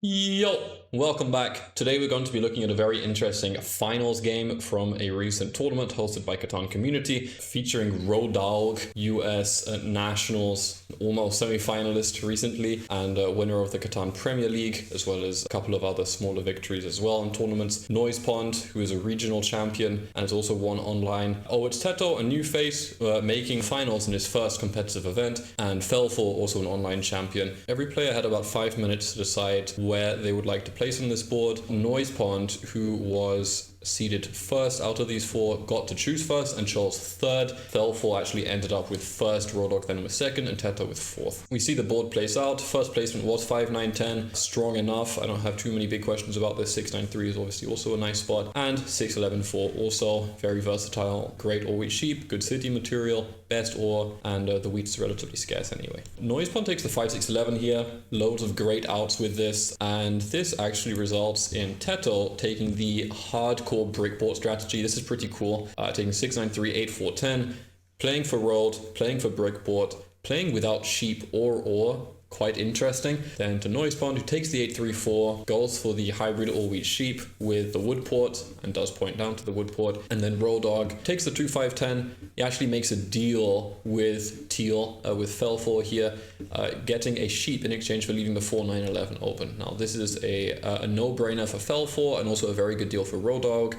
Yo, welcome back. Today we're going to be looking at a very interesting finals game from a recent tournament hosted by Catan community, featuring Rodalg, US Nationals, almost semi-finalist recently, and winner of the Catan Premier League, as well as a couple of other smaller victories as well in tournaments. Noise Pond, who is a regional champion and has also won online. Oh, it's Teto, a new face, making finals in his first competitive event, and Felfor, also an online champion. Every player had about 5 minutes to decide where they would like to place on this board. Noise Pond, who was seeded first out of these four, got to choose first and chose third. Felfor actually ended up with first, Rodog then with second, and Teto with fourth. We see the board place out. First placement was 5-9-10, strong enough. I don't have too many big questions about this. 6-9-3 is obviously also a nice spot, and 6-11-4 also very versatile. Great all wheat sheep, good city material, best ore, and the wheat's relatively scarce anyway. Noise Pond takes the 5-6-11 here. Loads of great outs with this, and this actually results in Teto taking the hardcore brickboard strategy. This is pretty cool. Taking 6-9-3, 8-4-10, playing for road, playing for brickboard, playing without sheep or ore. Quite interesting. Then to Noise Pond, who takes the 8-3-4, goes for the hybrid all-wheat sheep with the wood port and does point down to the wood port. And then Rodog takes the 2-5-10. He actually makes a deal with Teal, with Felfor here, getting a sheep in exchange for leaving the 4-9-11 open. Now this is a no-brainer for Felfor and also a very good deal for Rodog,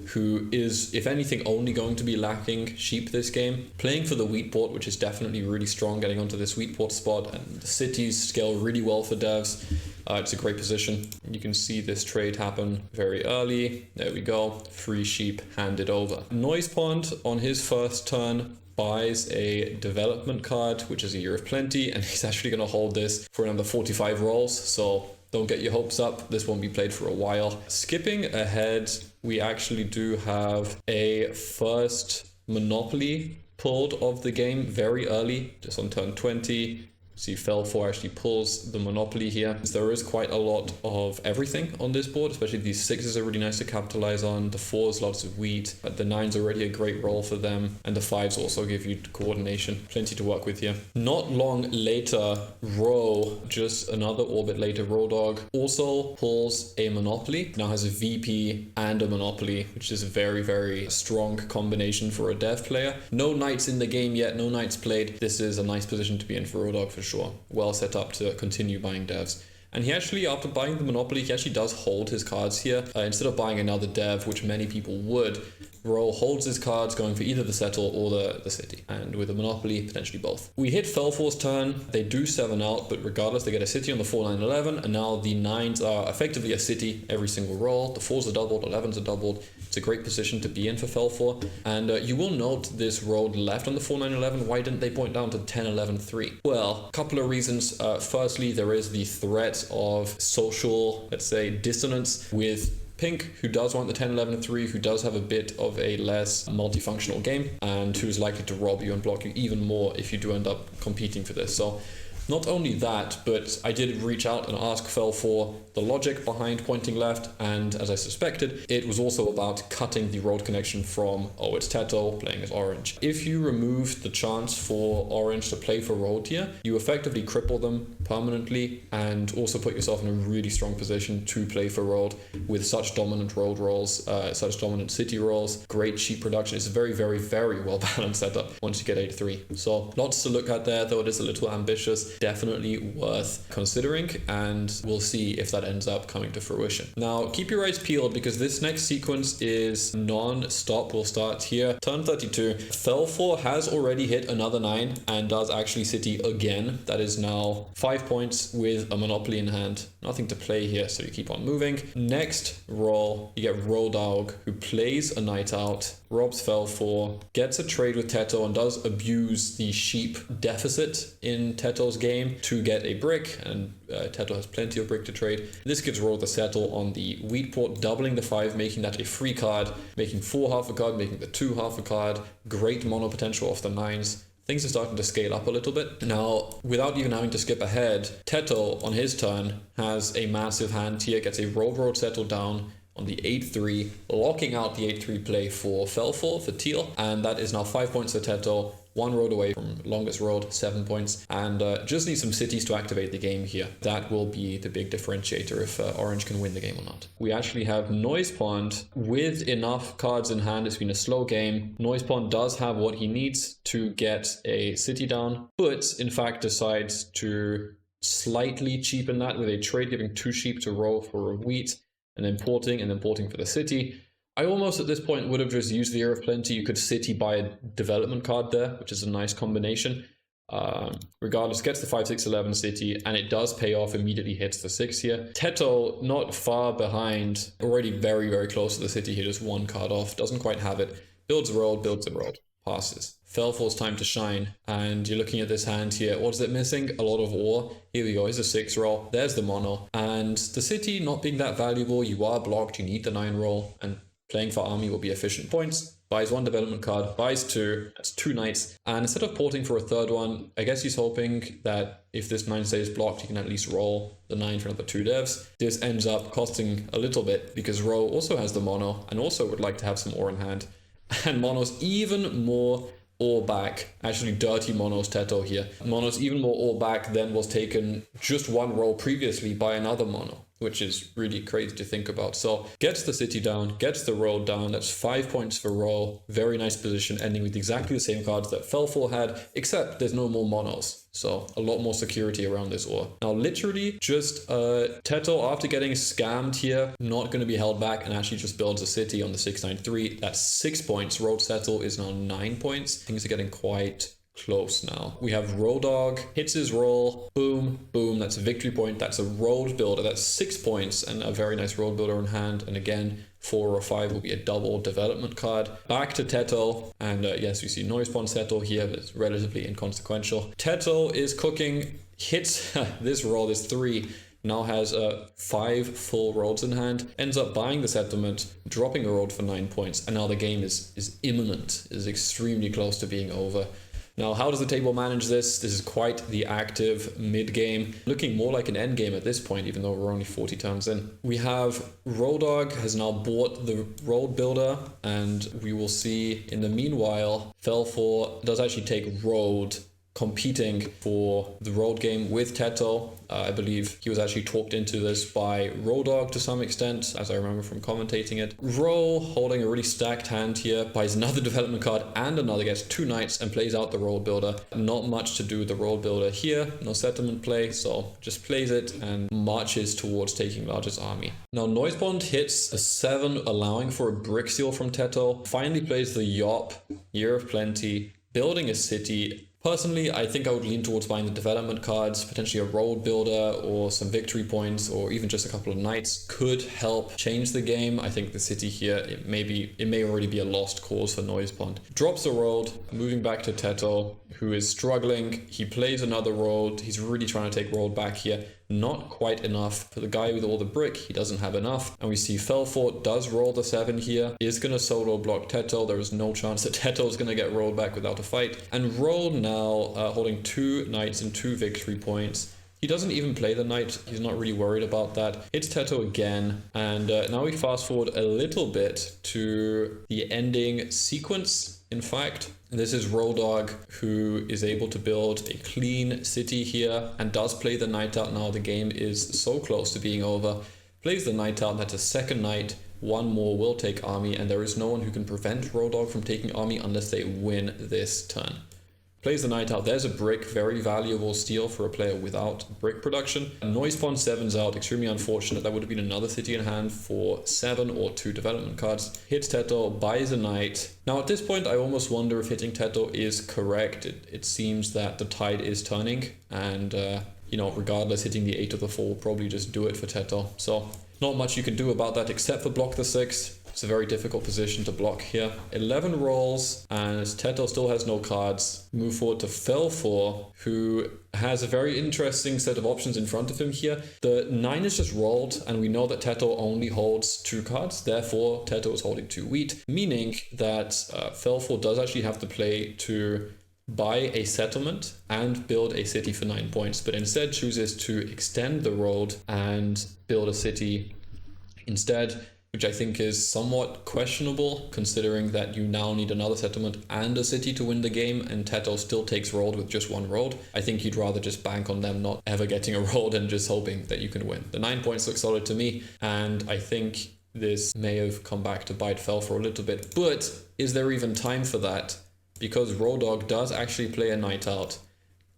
who is, if anything, only going to be lacking sheep this game. Playing for the wheat port, which is definitely really strong, getting onto this wheat port spot, and the cities scale really well for devs. It's a great position. You can see this trade happen very early. There we go. Free sheep handed over. Noise Pond on his first turn buys a development card, which is a Year of Plenty, and he's actually going to hold this for another 45 rolls, so don't get your hopes up. This won't be played for a while. Skipping ahead, we actually do have a first Monopoly pulled of the game very early, just on turn 20. See Felfor actually pulls the Monopoly here. There is quite a lot of everything on this board, especially these 6s are really nice to capitalize on. The 4s, lots of wheat. The 9's already a great roll for them. And the 5s also give you coordination. Plenty to work with here. Not long later, Ro, just another orbit later, Rodog, also pulls a Monopoly. Now has a VP and a Monopoly, which is a very, very strong combination for a dev player. No knights in the game yet, no knights played. This is a nice position to be in for Rodog for sure. Well set up to continue buying devs. And he actually, after buying the Monopoly, he actually does hold his cards here. Instead of buying another dev, which many people would, Ro holds his cards, going for either the settle or the city. And with a Monopoly, potentially both. We hit Felfor's turn. They do 7 out, but regardless, they get a city on the 4-9-11. And now the 9s are effectively a city every single roll. The 4s are doubled, 11s are doubled. It's a great position to be in for Felfor. And you will note this road left on the 4-9-11. Why didn't they point down to 10-11-3? Well, a couple of reasons. Firstly, there is the threat of social, let's say, dissonance with Pink, who does want the 10-11-3, who does have a bit of a less multifunctional game, and who is likely to rob you and block you even more if you do end up competing for this. So not only that, but I did reach out and ask Felfor the logic behind pointing left, and as I suspected, it was also about cutting the road connection from, oh, it's Teto playing as orange. If you remove the chance for orange to play for road here, you effectively cripple them permanently and also put yourself in a really strong position to play for road with such dominant road rolls, such dominant city rolls, great sheep production. It's a very, very, very well balanced setup once you get 8-3. So lots to look at there, though it is a little ambitious. Definitely worth considering, and we'll see if that ends up coming to fruition. Now keep your eyes peeled, because this next sequence is non-stop. We'll start here. Turn 32. Felfor has already hit another 9 and does actually city again. That is now 5 points with a Monopoly in hand. Nothing to play here, so you keep on moving. Next roll, you get Rodog, who plays a knight out, robs Felfor, gets a trade with Teto, and does abuse the sheep deficit in Teto's game to get a brick, and Teto has plenty of brick to trade. This gives Ro the settle on the wheat port, doubling the 5, making that a free card, making 4 half a card, making the 2 half a card. Great mono potential of the 9s. Things are starting to scale up a little bit. Now, without even having to skip ahead, Teto on his turn has a massive hand here, gets a road settle down on the 8-3, locking out the 8-3 play for Felfor, for Teal, and that is now 5 points for Teto, 1 road away from longest road, 7 points, and just need some cities to activate the game here. That will be the big differentiator if Orange can win the game or not. We actually have Noise Pond with enough cards in hand. It's been a slow game. Noise Pond does have what he needs to get a city down, but in fact decides to slightly cheapen that with a trade, giving 2 sheep to Row for a wheat, and then porting for the city. I almost at this point would have just used the Ear of Plenty. You could city buy a development card there, which is a nice combination. Regardless, gets the 5, 6, 11 city, and it does pay off, immediately hits the 6 here. Teto not far behind, already very, very close to the city here, just 1 card off, doesn't quite have it. Builds a road, passes. Felfor's time to shine, and you're looking at this hand here. What is it missing? A lot of ore. Here we go, here's a 6 roll, there's the mono. And the city not being that valuable, you are blocked, you need the 9 roll, and playing for army will be efficient points. Buys 1 development card, buys 2, that's 2 knights. And instead of porting for a 3rd one, I guess he's hoping that if this 9 stays blocked, he can at least roll the 9 for another 2 devs. This ends up costing a little bit because Row also has the mono and also would like to have some ore in hand. And mono's even more ore back. Actually, dirty mono's Teto here. Mono's even more ore back than was taken just 1 roll previously by another mono, which is really crazy to think about. So gets the city down, gets the road down. That's 5 points for Row. Very nice position, ending with exactly the same cards that Felfor had, except there's no more monos. So a lot more security around this ore. Now literally just Teto, after getting scammed here, not going to be held back and actually just builds a city on the 693. That's 6 points. Road settle is now 9 points. Things are getting quite close now. We have Rodog, hits his roll, boom, boom, that's a victory point. That's a road builder, that's 6 points and a very nice road builder in hand. And again, 4 or 5 will be a double development card. Back to Teto, and yes, we see Noise Pond settle here, but it's relatively inconsequential. Teto is cooking, hits this roll, this 3, now has 5 full roads in hand, ends up buying the settlement, dropping a road for 9 points, and now the game is imminent, is extremely close to being over. Now, how does the table manage this? This is quite the active mid-game, looking more like an end game at this point, even though we're only 40 turns in. We have Rodog has now bought the road builder, and we will see in the meanwhile, Felfor does actually take road, competing for the road game with Teto. I believe he was actually talked into this by Rodog to some extent, as I remember from commentating it. Row, holding a really stacked hand here, buys another development card and another, gets 2 knights and plays out the road builder. Not much to do with the road builder here, no settlement play, so just plays it and marches towards taking largest army. Now Noise Pond hits a 7, allowing for a brick seal from Teto. Finally plays the Yop, Year of Plenty, building a city. Personally, I think I would lean towards buying the development cards. Potentially a road builder or some victory points or even just a couple of knights could help change the game. I think the city here, it may already be a lost cause for Noise Pond. Drops a road, moving back to Teto, who is struggling. He plays another road. He's really trying to take road back here. Not quite enough. For the guy with all the brick, he doesn't have enough. And we see Felfort does roll the 7 here. Is going to solo block Teto. There is no chance that Teto is going to get rolled back without a fight. And Roll now holding 2 knights and 2 victory points. He doesn't even play the knight. He's not really worried about that. It's Teto again. And now we fast forward a little bit to the ending sequence. In fact, this is Rodog, who is able to build a clean city here and does play the knight out now. The game is so close to being over. Plays the knight out, that's a second knight. 1 more will take army, and there is no one who can prevent Rodog from taking army unless they win this turn. Plays the knight out. There's a brick, very valuable steal for a player without brick production. Noise Pond 7's out, extremely unfortunate. That would have been another city in hand for 7 or 2 development cards. Hits Teto, buys a knight. Now at this point, I almost wonder if hitting Teto is correct. It seems that the tide is turning, and you know, regardless, hitting the 8 of the 4 will probably just do it for Teto. So not much you can do about that except for block the 6. It's a very difficult position to block here. 11 rolls, and Teto still has no cards. Move forward to Felfor, who has a very interesting set of options in front of him here. The 9 is just rolled, and we know that Teto only holds 2 cards. Therefore, Teto is holding 2 wheat, meaning that Felfor does actually have to play to buy a settlement and build a city for 9 points, but instead chooses to extend the road and build a city instead. which I think is somewhat questionable considering that you now need another settlement and a city to win the game, and Teto still takes road with just one road. I think you'd rather just bank on them not ever getting a road and just hoping that you can win. The 9 points look solid to me, and I think this may have come back to bite Fel for a little bit, but is there even time for that? Because Road Dogg does actually play a knight out,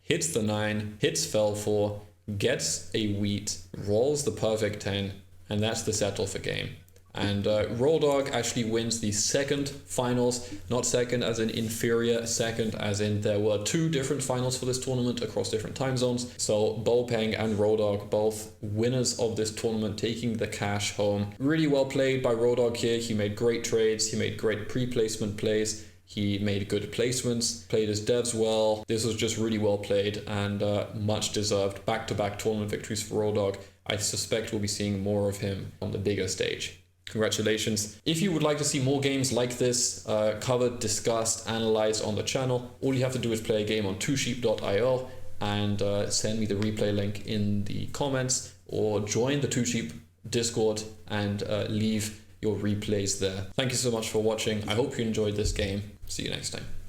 hits the 9, hits Fel 4, gets a wheat, rolls the perfect 10, and that's the settle for game. And Road Dogg actually wins the second finals, not second as in inferior, second as in there were 2 different finals for this tournament across different time zones. So Bopeng and Road Dogg, both winners of this tournament, taking the cash home. Really well played by Road Dogg here. He made great trades, he made great pre-placement plays, he made good placements, played his devs well. This was just really well played and much deserved. Back-to-back tournament victories for Road Dogg. I suspect we'll be seeing more of him on the bigger stage. Congratulations. If you would like to see more games like this covered, discussed, analyzed on the channel, all you have to do is play a game on twosheep.io and send me the replay link in the comments, or join the Two Sheep Discord and leave your replays there. Thank you so much for watching. I hope you enjoyed this game. See you next time.